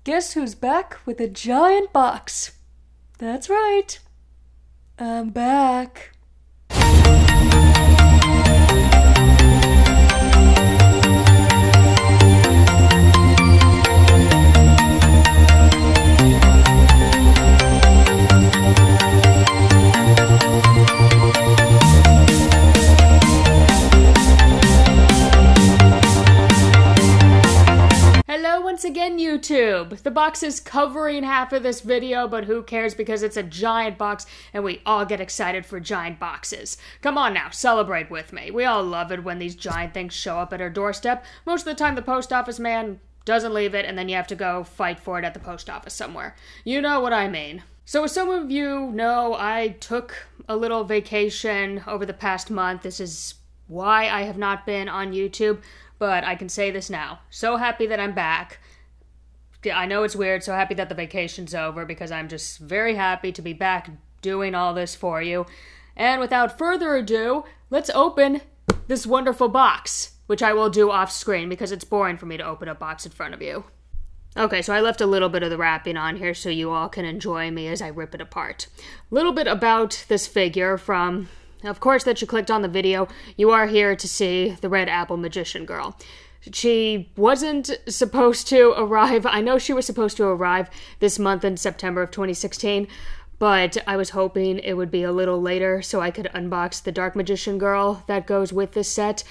Guess who's back with a giant box? That's right. I'm back. Once again, YouTube. The box is covering half of this video, but who cares because it's a giant box and we all get excited for giant boxes. Come on now, celebrate with me. We all love it when these giant things show up at our doorstep. Most of the time the post office man doesn't leave it and then you have to go fight for it at the post office somewhere. You know what I mean. So as some of you know, I took a little vacation over the past month. This is why I have not been on YouTube, but I can say this now. So happy that I'm back. I know it's weird, so happy that the vacation's over because I'm just very happy to be back doing all this for you. And without further ado, let's open this wonderful box, which I will do off screen because it's boring for me to open a box in front of you. Okay, so I left a little bit of the wrapping on here so you all can enjoy me as I rip it apart. A little bit about this figure from, of course, that you clicked on the video. You are here to see the Red Apple Magician Girl. She wasn't supposed to arrive. I know she was supposed to arrive this month in September of 2016, but I was hoping it would be a little later so I could unbox the Dark Magician Girl that goes with this set.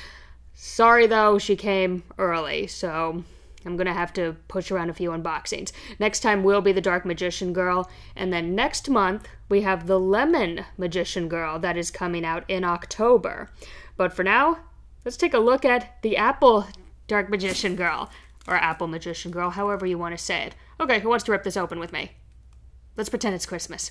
Sorry though, she came early, so I'm gonna have to push around a few unboxings. Next time will be the Dark Magician Girl, and then next month we have the Lemon Magician Girl that is coming out in October. But for now, let's take a look at the Apple Dark Magician Girl, or Apple Magician Girl, however you want to say it. Okay, who wants to rip this open with me? Let's pretend it's Christmas.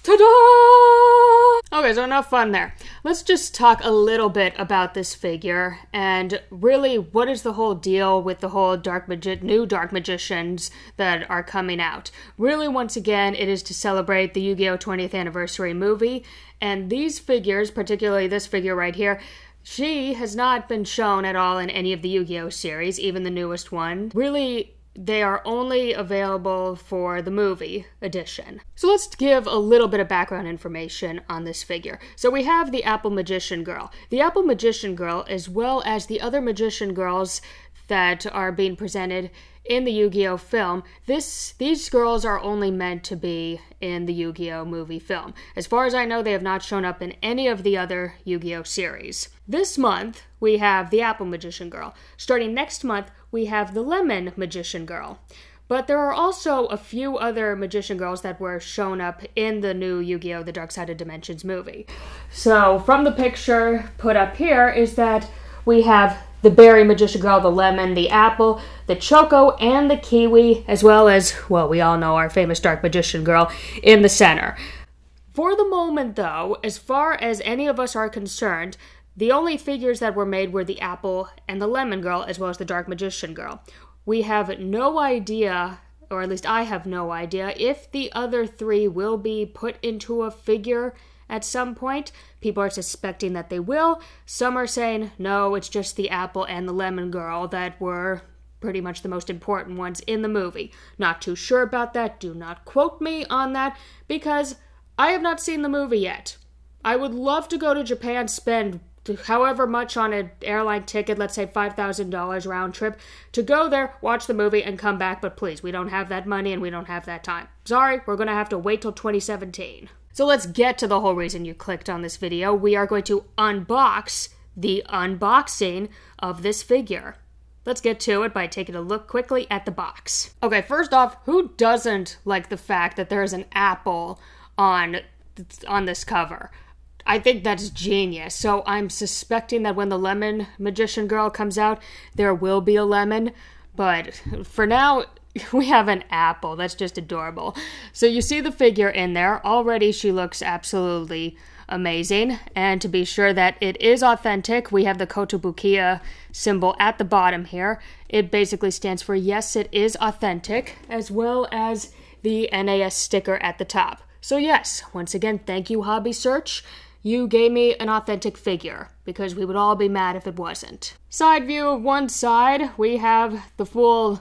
Ta-da! Okay, so enough fun there. Let's just talk a little bit about this figure, and really, what is the whole deal with the whole new Dark Magicians that are coming out? Really, once again, it is to celebrate the Yu-Gi-Oh! 20th Anniversary movie, and these figures, particularly this figure right here, she has not been shown at all in any of the Yu-Gi-Oh! Series, even the newest one. Really, they are only available for the movie edition. So let's give a little bit of background information on this figure. So we have the Apple Magician Girl. The Apple Magician Girl, as well as the other Magician Girls that are being presented in the Yu-Gi-Oh! Film, these girls are only meant to be in the Yu-Gi-Oh! Movie film. As far as I know, they have not shown up in any of the other Yu-Gi-Oh! Series. This month, we have the Apple Magician Girl. Starting next month, we have the Lemon Magician Girl. But there are also a few other Magician Girls that were shown up in the new Yu-Gi-Oh! The Dark Side of Dimensions movie. So, from the picture put up here is that we have the Berry Magician Girl, the Lemon, the Apple, the Choco, and the Kiwi, as well as, well, we all know our famous Dark Magician Girl in the center. For the moment, though, as far as any of us are concerned, the only figures that were made were the Apple and the Lemon Girl, as well as the Dark Magician Girl. We have no idea, or at least I have no idea, if the other three will be put into a figure at some point. People are suspecting that they will. Some are saying, no, it's just the Apple and the Lemon Girl that were pretty much the most important ones in the movie. Not too sure about that. Do not quote me on that, because I have not seen the movie yet. I would love to go to Japan, spend however much on an airline ticket, let's say $5,000 round trip, to go there, watch the movie, and come back, but please, we don't have that money and we don't have that time. Sorry, we're gonna have to wait till 2017. So let's get to the whole reason you clicked on this video. We are going to unbox the unboxing of this figure. Let's get to it by taking a look quickly at the box. Okay, first off, who doesn't like the fact that there's an apple on this cover? I think that's genius. So I'm suspecting that when the Lemon Magician Girl comes out, there will be a lemon. But for now, we have an apple. That's just adorable. So you see the figure in there. Already she looks absolutely amazing. And to be sure that it is authentic, we have the Kotobukiya symbol at the bottom here. It basically stands for yes, it is authentic, as well as the NAS sticker at the top. So yes, once again, thank you, Hobby Search. you gave me an authentic figure, because we would all be mad if it wasn't. Side view of one side, we have the full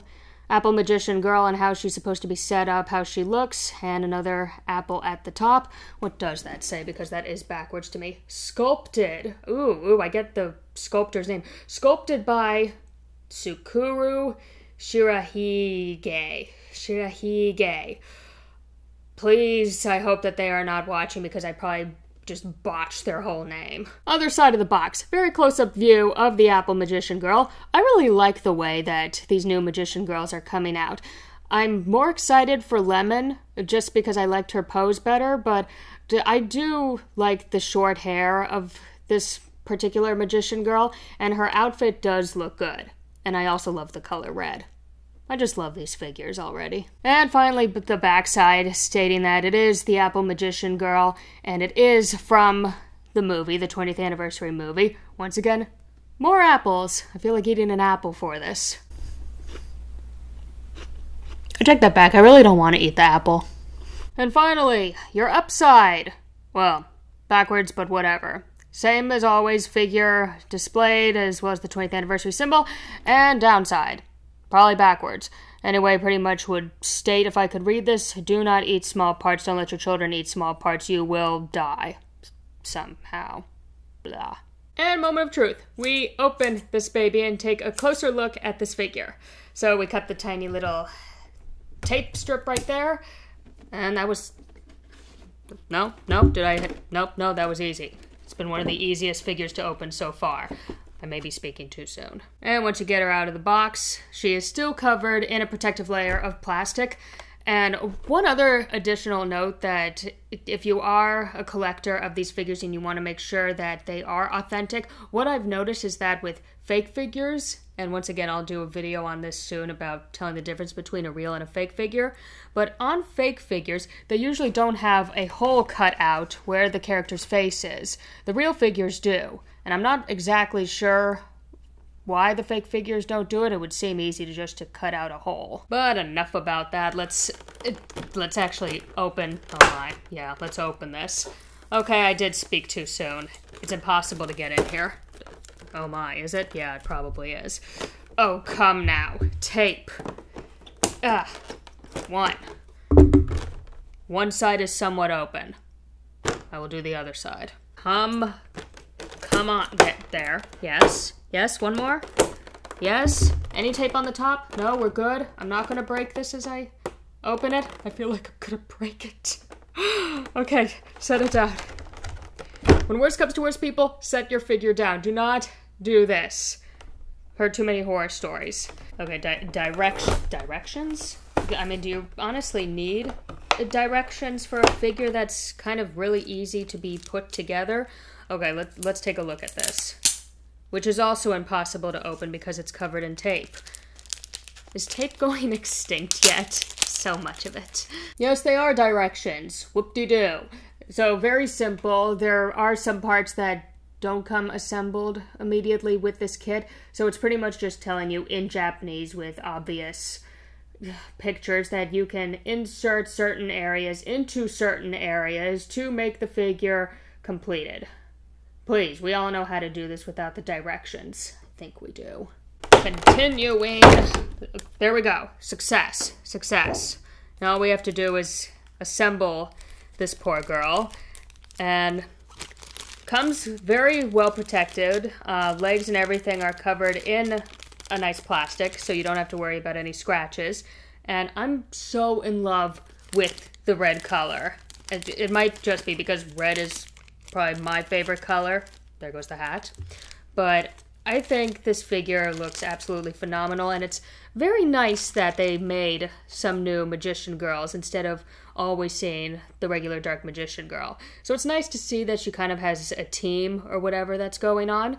Apple Magician girl and how she's supposed to be set up, how she looks, and another apple at the top. What does that say? Because that is backwards to me. Sculpted. Ooh, I get the sculptor's name. Sculpted by Tsukuru Shirahige. Please, I hope that they are not watching because I probably just botched their whole name. Other side of the box, very close-up view of the Apple Magician Girl. I really like the way that these new Magician Girls are coming out. I'm more excited for Lemon, just because I liked her pose better, but I do like the short hair of this particular Magician Girl, and her outfit does look good. And I also love the color red. I just love these figures already. And finally, the backside, stating that it is the Apple Magician Girl, and it is from the movie, the 20th anniversary movie. Once again, more apples. I feel like eating an apple for this. I take that back. I really don't want to eat the apple. And finally, your upside. Well, backwards, but whatever. Same as always, figure displayed as well as the 20th anniversary symbol, and downside. Probably backwards. Anyway, pretty much would state, if I could read this, do not eat small parts, don't let your children eat small parts, you will die. Somehow. Blah. And moment of truth. We open this baby and take a closer look at this figure. So we cut the tiny little tape strip right there, and that was... No, that was easy. It's been one of the easiest figures to open so far. I may be speaking too soon. And once you get her out of the box, she is still covered in a protective layer of plastic. And one other additional note, that if you are a collector of these figures and you want to make sure that they are authentic, what I've noticed is that with fake figures, and once again I'll do a video on this soon about telling the difference between a real and a fake figure, but on fake figures, they usually don't have a hole cut out where the character's face is. The real figures do. And I'm not exactly sure why the fake figures don't do it. It would seem easy to just cut out a hole. But enough about that. Let's actually open. Oh my. Yeah, let's open this. Okay, I did speak too soon. It's impossible to get in here. Oh my, is it? Yeah, it probably is. Oh, come now. Tape. One side is somewhat open. I will do the other side. Come on. There. Yes. Yes, one more. Yes. Any tape on the top? No, we're good. I'm not going to break this as I open it. I feel like I'm going to break it. Okay, set it down. When worst comes to worst, people, set your figure down. Do not do this. Heard too many horror stories. Okay, directions? I mean, do you honestly need directions for a figure that's kind of really easy to be put together? Okay, let's take a look at this, which is also impossible to open because it's covered in tape. Is tape going extinct yet? So much of it. Yes, they are directions. Whoop-de-doo. So very simple. There are some parts that don't come assembled immediately with this kit, so it's pretty much just telling you in Japanese with obvious pictures that you can insert certain areas into certain areas to make the figure completed. Please, we all know how to do this without the directions. I think we do. Continuing. There we go. Success. Success. Now all we have to do is assemble this poor girl. And comes very well protected. Legs and everything are covered in a nice plastic, so you don't have to worry about any scratches. And I'm so in love with the red color. It might just be because red is probably my favorite color. There goes the hat. But I think this figure looks absolutely phenomenal, and it's very nice that they made some new magician girls instead of always seeing the regular dark magician girl. So it's nice to see that she kind of has a team or whatever that's going on.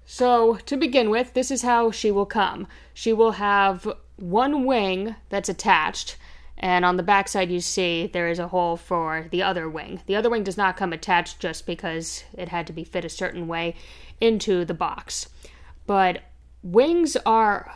So to begin with, this is how she will come. She will have one wing that's attached, and on the backside you see there is a hole for the other wing. The other wing does not come attached just because it had to be fit a certain way into the box. But wings are,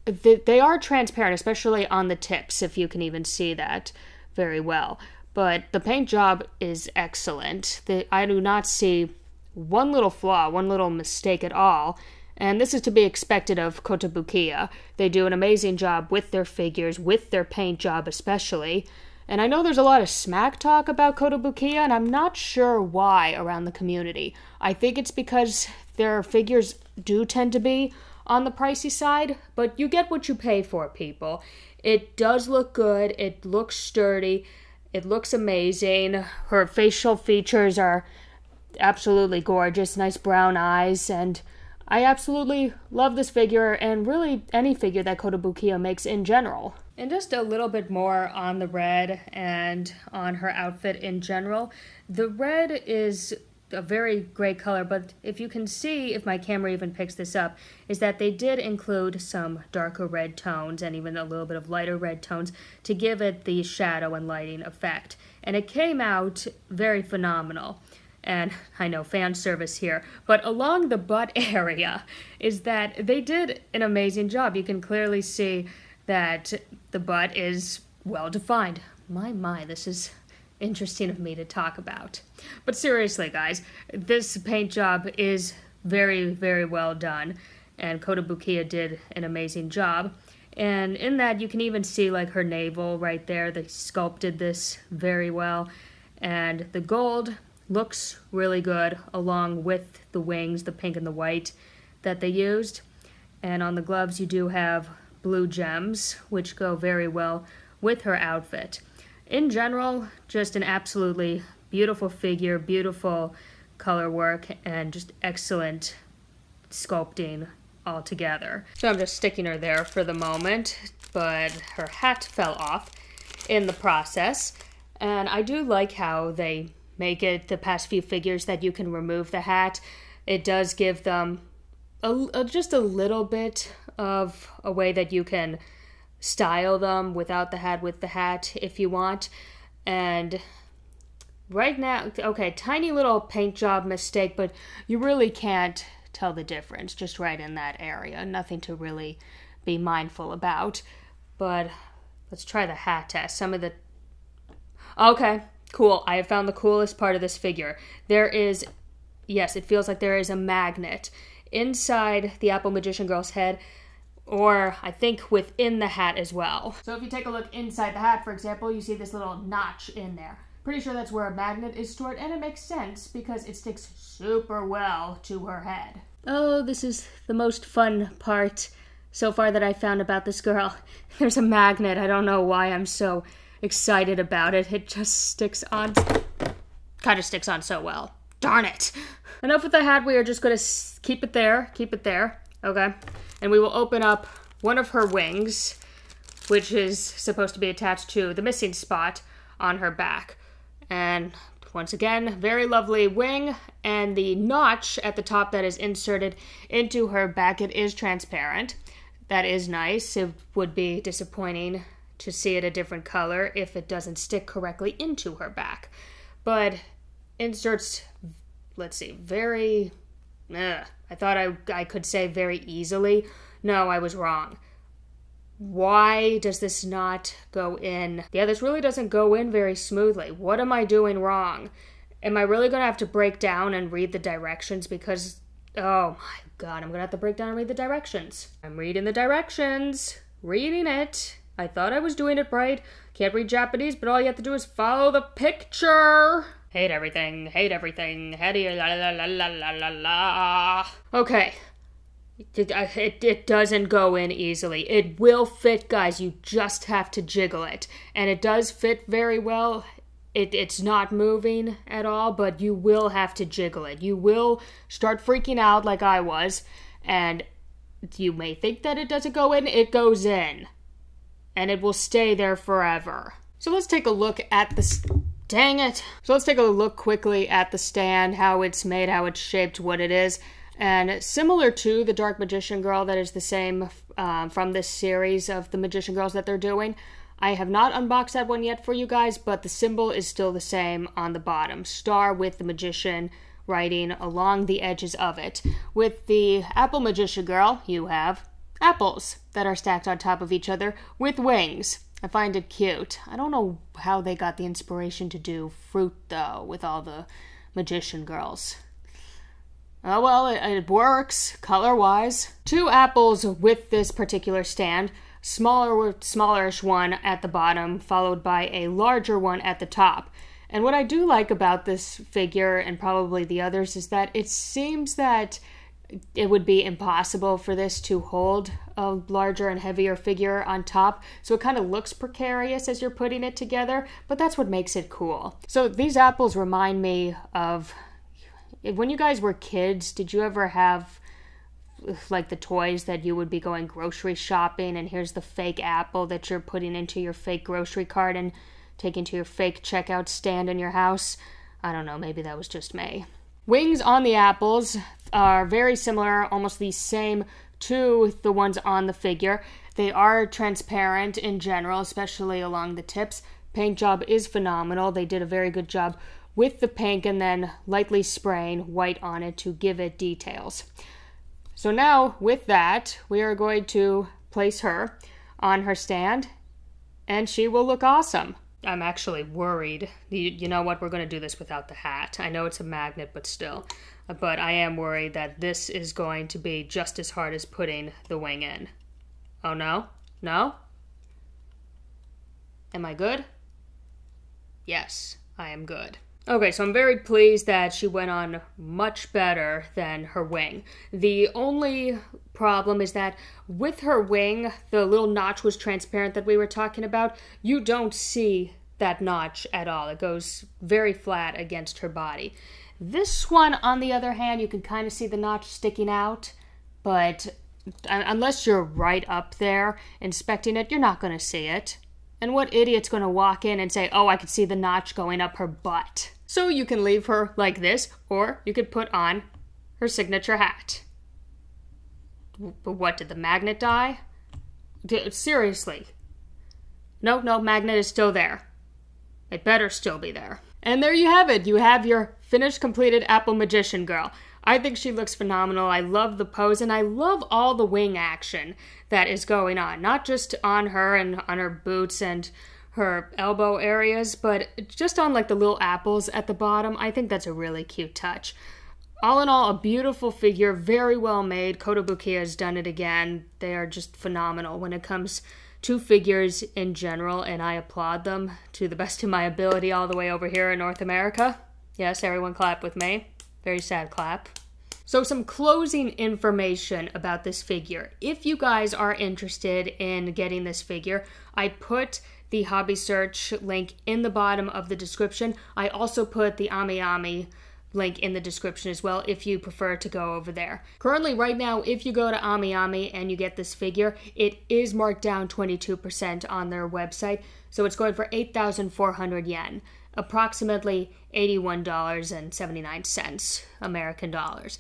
they are transparent, especially on the tips, if you can even see that very well. but the paint job is excellent. I do not see one little flaw, one little mistake at all. And this is to be expected of Kotobukiya. They do an amazing job with their figures, with their paint job especially. And I know there's a lot of smack talk about Kotobukiya, and I'm not sure why around the community. I think it's because their figures do tend to be on the pricey side, but you get what you pay for, people. It does look good, it looks sturdy, it looks amazing. Her facial features are absolutely gorgeous, nice brown eyes, and I absolutely love this figure, and really any figure that Kotobukiya makes in general. And just a little bit more on the red and on her outfit in general. The red is a very great color, but if you can see, if my camera even picks this up, is that they did include some darker red tones and even a little bit of lighter red tones to give it the shadow and lighting effect. And it came out very phenomenal. And I know fan service here, but along the butt area is that they did an amazing job. You can clearly see that the butt is well defined. My, this is interesting of me to talk about. But seriously, guys, this paint job is very, very well done, and Kotobukiya did an amazing job. And in that, you can even see like her navel right there. They sculpted this very well, and the gold looks really good along with the wings, the pink and the white that they used. And on the gloves you do have blue gems, which go very well with her outfit. In general, just an absolutely beautiful figure, beautiful color work, and just excellent sculpting altogether. So I'm just sticking her there for the moment, but her hat fell off in the process. And I do like how they make it the past few figures that you can remove the hat. It does give them just a little bit of a way that you can style them without the hat, with the hat if you want. And right now, okay, tiny little paint job mistake, but you really can't tell the difference just right in that area. Nothing to really be mindful about. But let's try the hat test. Some of the... Okay. Cool. I have found the coolest part of this figure. There is, yes, it feels like there is a magnet inside the Apple Magician Girl's head, or I think within the hat as well. So if you take a look inside the hat, for example, you see this little notch in there. Pretty sure that's where a magnet is stored, and it makes sense because it sticks super well to her head. Oh, this is the most fun part so far that I found about this girl. There's a magnet. I don't know why I'm so excited about it. It just sticks on, kind of sticks on so well. Darn it. Enough with the hat. We are just going to keep it there, okay? And we will open up one of her wings, which is supposed to be attached to the missing spot on her back. And once again, very lovely wing, and the notch at the top that is inserted into her back, it is transparent. That is nice. It would be disappointing to see it a different color if it doesn't stick correctly into her back. But inserts, let's see, very, I thought I could say very easily. No, I was wrong. Why does this not go in? Yeah, this really doesn't go in very smoothly. What am I doing wrong? Am I really going to have to break down and read the directions? Because, oh my God, I'm going to have to break down and read the directions. I'm reading the directions, reading it. I thought I was doing it right. Can't read Japanese, but all you have to do is follow the picture. Hate everything, hate everything. La la la la la la la. Okay. It doesn't go in easily. It will fit, guys. You just have to jiggle it. And it does fit very well. It's not moving at all, but you will have to jiggle it. You will start freaking out like I was. And you may think that it doesn't go in. It goes in. And it will stay there forever. So let's take a look at the... Dang it. So let's take a look quickly at the stand, how it's made, how it's shaped, what it is. And similar to the Dark Magician Girl, that is the same from this series of the Magician Girls that they're doing. I have not unboxed that one yet for you guys, but the symbol is still the same on the bottom. Star with the magician writing along the edges of it. With the Apple Magician Girl, you have apples that are stacked on top of each other with wings. I find it cute. I don't know how they got the inspiration to do fruit, though, with all the magician girls. Oh, well, it works, color-wise. 2 apples with this particular stand. Smallerish one at the bottom, followed by a larger one at the top. And what I do like about this figure, and probably the others, is that it seems that it would be impossible for this to hold a larger and heavier figure on top. So it kind of looks precarious as you're putting it together, but that's what makes it cool. So these apples remind me of when you guys were kids. Did you ever have like the toys that you would be going grocery shopping and here's the fake apple that you're putting into your fake grocery cart and taking to your fake checkout stand in your house? I don't know, maybe that was just me. Wings on the apples are very similar, almost the same to the ones on the figure. They are transparent in general, especially along the tips. Paint job is phenomenal. They did a very good job with the pink and then lightly spraying white on it to give it details. So now with that, we are going to place her on her stand and she will look awesome. I'm actually worried. You know what? We're going to do this without the hat. I know it's a magnet, but still. But I am worried that this is going to be just as hard as putting the wing in. Oh, no? No? Am I good? Yes, I am good. Okay, so I'm very pleased that she went on much better than her wing. The only problem is that with her wing, the little notch was transparent that we were talking about. You don't see that notch at all. It goes very flat against her body. This one, on the other hand, you can kind of see the notch sticking out, but unless you're right up there inspecting it, you're not going to see it. And what idiot's going to walk in and say, oh, I could see the notch going up her butt? So you can leave her like this, or you could put on her signature hat. But what, did the magnet die? Seriously. No, magnet is still there. It better still be there. And there you have it. You have your finished, completed Apple Magician Girl. I think she looks phenomenal. I love the pose, and I love all the wing action that is going on. Not just on her and on her boots and her elbow areas, but just on like the little apples at the bottom. I think that's a really cute touch. All in all, a beautiful figure, very well made. Kotobukiya has done it again. They are just phenomenal when it comes to figures in general, and I applaud them to the best of my ability all the way over here in North America. Yes, everyone clap with me. Very sad clap. So some closing information about this figure. If you guys are interested in getting this figure, I put the hobby search link in the bottom of the description. I also put the Yami link in the description as well if you prefer to go over there. Currently, right now, if you go to Yami and you get this figure, it is marked down 22% on their website. So it's going for 8,400 yen, approximately $81.79 American dollars.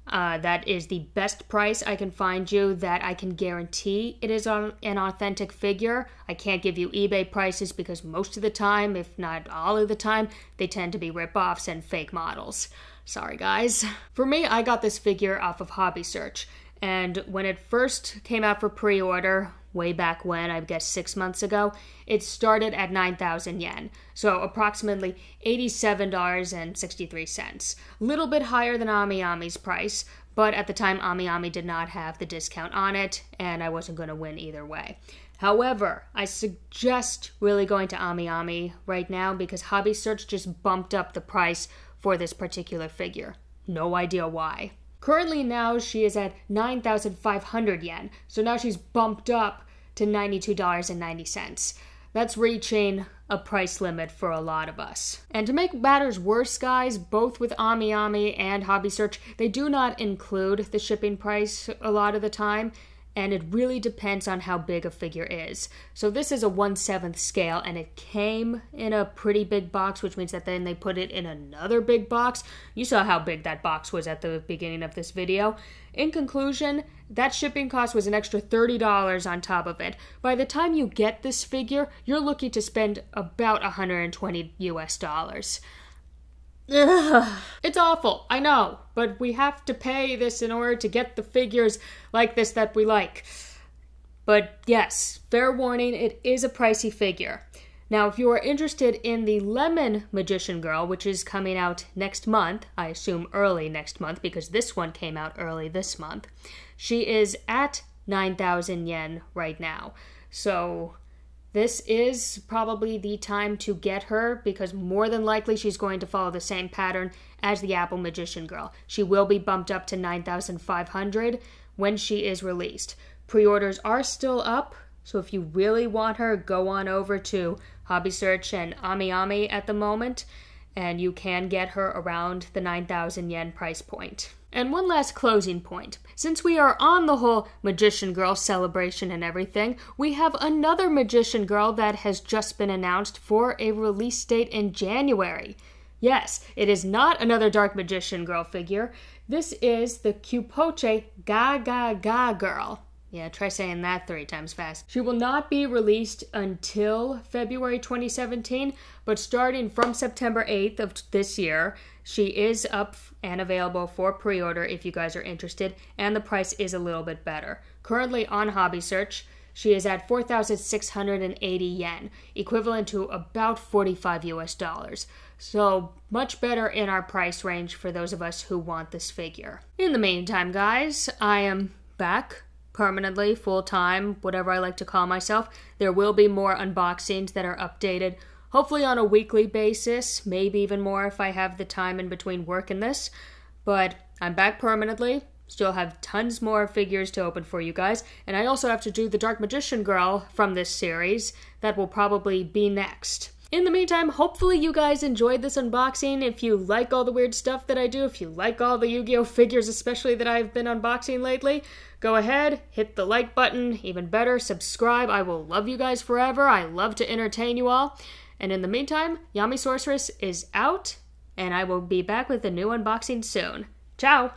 That is the best price I can find you that I can guarantee it is an authentic figure. I can't give you eBay prices because most of the time, if not all of the time, they tend to be rip-offs and fake models. Sorry, guys. For me, I got this figure off of Hobby Search, and when it first came out for pre-order, way back when, I guess 6 months ago, it started at 9,000 yen, so approximately $87.63. A little bit higher than Yami's price, but at the time Yami did not have the discount on it, and I wasn't going to win either way. However, I suggest really going to Yami right now because Hobby Search just bumped up the price for this particular figure. No idea why. Currently now she is at 9,500 yen, so now she's bumped up to $92.90. That's reaching a price limit for a lot of us. And to make matters worse, guys, both with Yami and Hobby Search, they do not include the shipping price a lot of the time, and it really depends on how big a figure is. So this is a 1/7 scale, and it came in a pretty big box, which means that then they put it in another big box. You saw how big that box was at the beginning of this video. In conclusion, that shipping cost was an extra $30 on top of it. By the time you get this figure, you're looking to spend about $120 US. Ugh. It's awful, I know, but we have to pay this in order to get the figures like this that we like. But yes, fair warning, it is a pricey figure. Now, if you are interested in the Lemon Magician Girl, which is coming out next month, I assume early next month because this one came out early this month, she is at 9,000 yen right now. So this is probably the time to get her because more than likely she's going to follow the same pattern as the Apple Magician Girl. She will be bumped up to 9,500 when she is released. Pre-orders are still up, so if you really want her, go on over to Hobby Search and AmiAmi at the moment, and you can get her around the 9,000 yen price point. And one last closing point. Since we are on the whole Magician Girl celebration and everything, we have another Magician Girl that has just been announced for a release date in January. Yes, it is not another Dark Magician Girl figure. This is the Kyupoche Ga Ga Ga Girl. Yeah, try saying that 3 times fast. She will not be released until February 2017, but starting from September 8th of this year, she is up and available for pre-order if you guys are interested, and the price is a little bit better. Currently on Hobby Search, she is at 4,680 yen, equivalent to about $45 US. So much better in our price range for those of us who want this figure. In the meantime, guys, I am back permanently, full-time, whatever I like to call myself. There will be more unboxings that are updated, hopefully on a weekly basis, maybe even more if I have the time in between work and this. But I'm back permanently, still have tons more figures to open for you guys, and I also have to do the Dark Magician Girl from this series. That will probably be next. In the meantime, hopefully you guys enjoyed this unboxing. If you like all the weird stuff that I do, if you like all the Yu-Gi-Oh! Figures especially that I've been unboxing lately, go ahead, hit the like button, even better, subscribe. I will love you guys forever. I love to entertain you all. And in the meantime, Yami Sorceress is out, and I will be back with a new unboxing soon. Ciao!